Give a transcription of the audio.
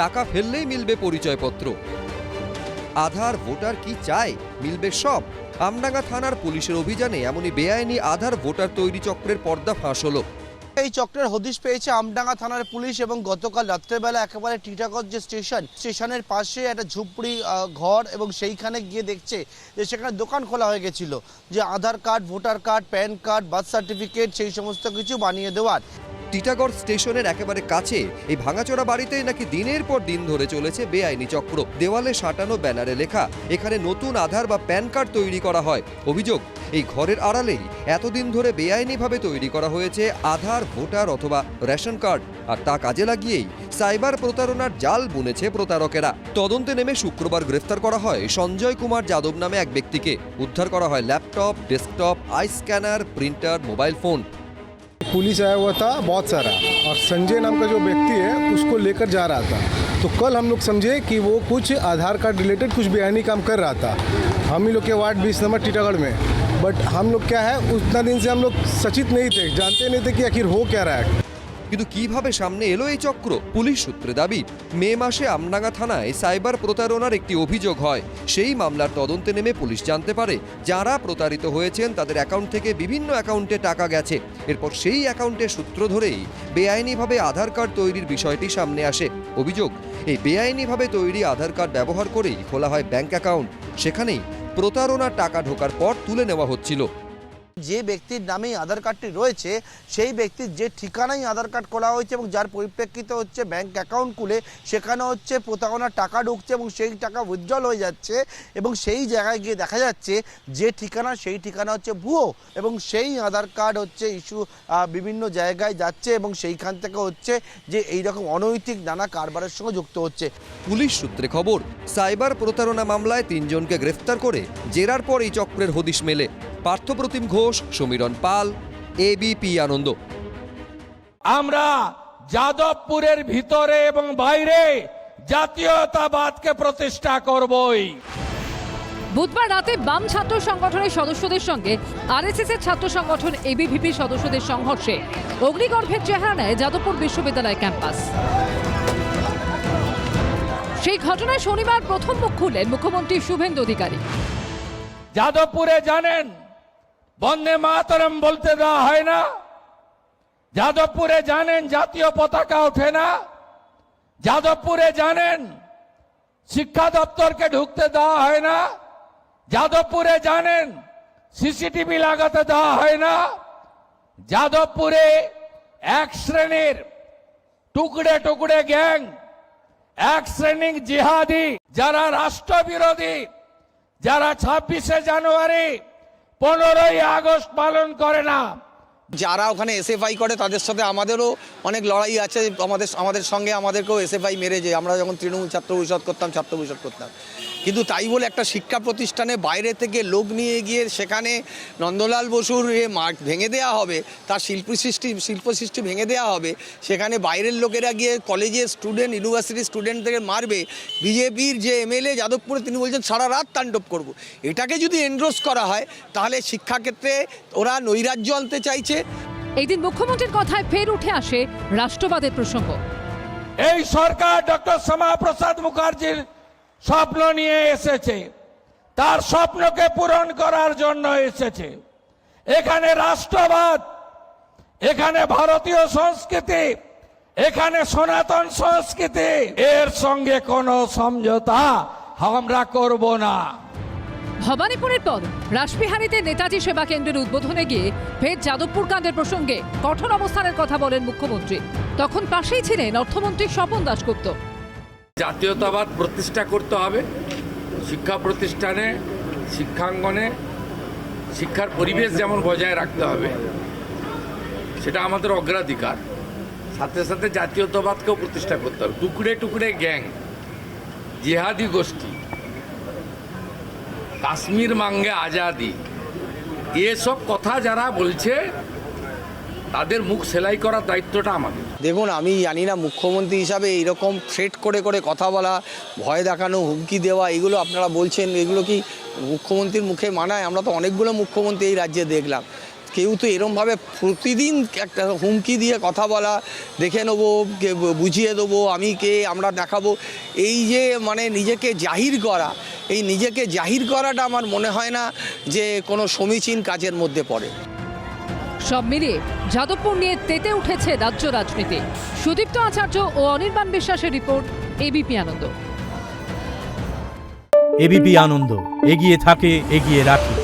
টাকা ফেললেই মিলবে পরিচয়পত্র। আধার ভোটার কি চায়, মিলবে সব। আমডাঙ্গা থানার পুলিশের অভিযানে এমনই বেআইনি আধার ভোটার তৈরি চক্রের পর্দা ফাঁস হলো। এই চক্রের হদিশ পেয়েছে আমডাঙ্গা থানার পুলিশ এবং গতকাল রাত্রেবেলা একেবারে টিটাগড় যে স্টেশনের পাশে একটা ঝুপড়ি ঘর এবং সেইখানে গিয়ে দেখছে যে সেখানে দোকান খোলা হয়ে গেছিল, যে Aadhaar card, voter card, PAN card, birth certificate সেই সমস্ত কিছু বানিয়ে দেওয়ার। টিটাগড় স্টেশনের একেবারে কাছে এই ভাঙাচোরা বাড়িতেই নাকি দিনের পর দিন ধরে চলেছে বেআইনি চক্র। দেওয়ালে সাঁটানো ব্যানারে লেখা এখানে নতুন আধার বা প্যান কার্ড তৈরি করা হয়। অভিযোগ, এই ঘরের আড়ালেই এতদিন ধরে বেআইনিভাবে তৈরি করা হয়েছে আধার, ভোটার অথবা রেশন কার্ড, আর তা কাজে লাগিয়েই সাইবার প্রতারণার জাল বুনেছে প্রতারকেরা। তদন্তে নেমে শুক্রবার গ্রেফতার করা হয় সঞ্জয় কুমার যাদব নামে এক ব্যক্তিকে। উদ্ধার করা হয় laptop, desktop, I scanner, printer, mobile phone. Police आया हुआ था बहुत सारा, और संजय नाम का जो व्यक्ति है उसको लेकर जा रहा था। तो कल हम लोग समझे कि वो कुछ आधार कार्ड रिलेटेड कुछ बेआईनी काम कर रहा था हम ही लोग के वार्ड 20 नंबर टीटागढ़ में। बट हम लोग क्या है, उतना दिन से हम लोग सचेत नहीं थे, जानते नहीं थे कि आखिर हो क्या रहा है। কিন্তু কিভাবে সামনে এলো এই চক্র? পুলিশ সূত্রে দাবি, মে মাসে আমডাঙ্গা থানায় সাইবার প্রতারণার একটি অভিযোগ হয়। সেই মামলার তদন্তে নেমে পুলিশ জানতে পারে যারা প্রতারিত হয়েছেন তাদের অ্যাকাউন্ট থেকে বিভিন্ন অ্যাকাউন্টে টাকা গেছে। এরপর সেই অ্যাকাউন্টের সূত্র ধরেই বেআইনিভাবে আধার কার্ড তৈরির বিষয়টি সামনে আসে। অভিযোগ, এই বেআইনিভাবে তৈরি আধার কার্ড ব্যবহার করেই খোলা হয় ব্যাংক অ্যাকাউন্ট। সেখানেই প্রতারণার টাকা ঢোকার পর তুলে নেওয়া হচ্ছিল। যে ব্যক্তির নামেই আধার কার্ডটি রয়েছে সেই ব্যক্তির যে ঠিকানায় আধার কার্ড খোলা হয়েছে এবং যার পরিপ্রেক্ষিতে হচ্ছে ব্যাংক অ্যাকাউন্ট খুলে সেখানে হচ্ছে প্রতারণার টাকা ঢুকছে এবং সেই টাকা উইথড্রল হয়ে যাচ্ছে, এবং সেই জায়গায় গিয়ে দেখা যাচ্ছে যে ঠিকানা সেই ঠিকানা হচ্ছে ভুয়ো, এবং সেই আধার কার্ড হচ্ছে ইস্যু বিভিন্ন জায়গায় যাচ্ছে এবং সেইখান থেকে হচ্ছে যে এইরকম অনৈতিক নানা কারবারের সঙ্গে যুক্ত হচ্ছে। পুলিশ সূত্রে খবর, সাইবার প্রতারণা মামলায় 3 জনকে গ্রেফতার করে জেরার পর এই চক্রের হদিশ মেলে। পার্থপ্রতিম ঘোষ, সমীরণ পাল, এবিপি আনন্দ। আমরা যাদবপুরের ভিতরে এবং বাইরে জাতীয়তাবাদকে প্রতিষ্ঠা করবই। বুধবার রাতে বাম ছাত্র সংগঠনের সদস্যদের সঙ্গে আরএসএস এর ছাত্র সংগঠন এবিভিপি সদস্যদের সংঘর্ষে অগ্নিগর্ভের চেহারা নেয় যাদবপুর বিশ্ববিদ্যালয় ক্যাম্পাস। সেই ঘটনায় শনিবার প্রথম মুখ খুললেন মুখ্যমন্ত্রী শুভেন্দু অধিকারী। যাদবপুরে জানেন বন্দে মাতরম বলতে দেওয়া হয় না, যাদবপুরে জানেন জাতীয় পতাকা ওঠে না, যাদবপুরে জানেন শিক্ষা দপ্তরকে ঢুকতে দেওয়া হয় না, যাদবপুরে জানেন সিসিটিভি লাগাতে দেওয়া হয় না, যাদবপুরে এক শ্রেণীর টুকরে টুকরে গ্যাং, এক শ্রেণীর জিহাদি, যারা রাষ্ট্রবিরোধী, যারা 26শে জানুয়ারি 15ই আগস্ট পালন করে না, যারা ওখানে এসএফআই করে তাদের সাথে আমাদেরও অনেক লড়াই আছে। আমাদের সঙ্গে আমাদেরকেও এসএফআই মেরেছে। আমরা যখন তৃণমূল ছাত্র পরিষদ করতাম, কিন্তু তাই বলে একটা শিক্ষা প্রতিষ্ঠানে বাইরে থেকে লোক নিয়ে গিয়ে সেখানে নন্দলাল বসুর মাঠ ভেঙে দেওয়া হবে, তার শিল্প সৃষ্টি ভেঙে দেওয়া হবে, সেখানে বাইরের লোকেরা গিয়ে কলেজের স্টুডেন্ট, ইউনিভার্সিটির স্টুডেন্টদের মারবে। বিজেপির যে এমএলএ যাদবপুরে তিনি বলছেন সারা রাত তাণ্ডব করব। এটাকে যদি এন্ডোর্স করা হয় তাহলে শিক্ষাক্ষেত্রে ওরা নৈরাজ্য আনতে চাইছে। এই দিন মুখ্যমন্ত্রীর কথায় ফের উঠে আসে রাষ্ট্রবাদের প্রসঙ্গ। এই সরকার ডক্টর শ্যামাপ্রসাদ মুখার্জির স্বপ্ন নিয়ে এসেছে, তার স্বপ্নকে পূরণ করার জন্য এসেছে। এখানে রাষ্ট্রবাদ, এখানে ভারতীয় সংস্কৃতি, এখানে সনাতন সংস্কৃতি, এর সঙ্গে কোনো সমঝোতা আমরা করব না। ভবানীপুরের পর রাসবিহারীতে নেতাজি সেবা কেন্দ্রের উদ্বোধনে গিয়ে ফের যাদবপুর কাণ্ডের প্রসঙ্গে কঠোর অবস্থানের কথা বলেন মুখ্যমন্ত্রী। তখন পাশেই ছিলেন অর্থমন্ত্রী স্বপন দাশগুপ্ত। জাতীয়তাবাদ প্রতিষ্ঠা করতে হবে শিক্ষা প্রতিষ্ঠানে, শিক্ষাঙ্গনে, শিক্ষার পরিবেশ যেমন বজায় রাখতে হবে, সেটা আমাদের অগ্রাধিকার। সাথে সাথে জাতীয়তাবাদকেও প্রতিষ্ঠা করতে হবে। টুকরে টুকরে গ্যাং, জিহাদি গোষ্ঠী, কাশ্মীর মাঙ্গে আজাদি, এসব কথা যারা বলছে তাদের মুখ সেলাই করার দায়িত্বটা আমাদের। দেখুন, আমি জানি না মুখ্যমন্ত্রী হিসাবে এইরকম থ্রেট করে করে কথা বলা, ভয় দেখানো, হুমকি দেওয়া, এগুলো আপনারা বলছেন, এগুলো কি মুখ্যমন্ত্রীর মুখে মানায়? আমরা তো অনেকগুলো মুখ্যমন্ত্রী এই রাজ্যে দেখলাম। কেউ তো এরমভাবে প্রতিদিন একটা হুমকি দিয়ে কথা বলা, দেখে নেবো, বুঝিয়ে দেবো, আমি কে, আমরা দেখাবো, এই যে মানে নিজেকে জাহির করা, এই নিজেকে জাহির করাটা আমার মনে হয় না যে কোনো সমীচীন কাজের মধ্যে পড়ে। সব মিলিয়ে যাদবপুর নিয়ে তেতে উঠেছে রাজ্য রাজনীতি। সুদীপ্ত আচার্য ও অনির্বাণ বিশ্বাসের রিপোর্ট, এবিপি আনন্দ। এবিপি আনন্দ, এগিয়ে থাকে, এগিয়ে রাখে।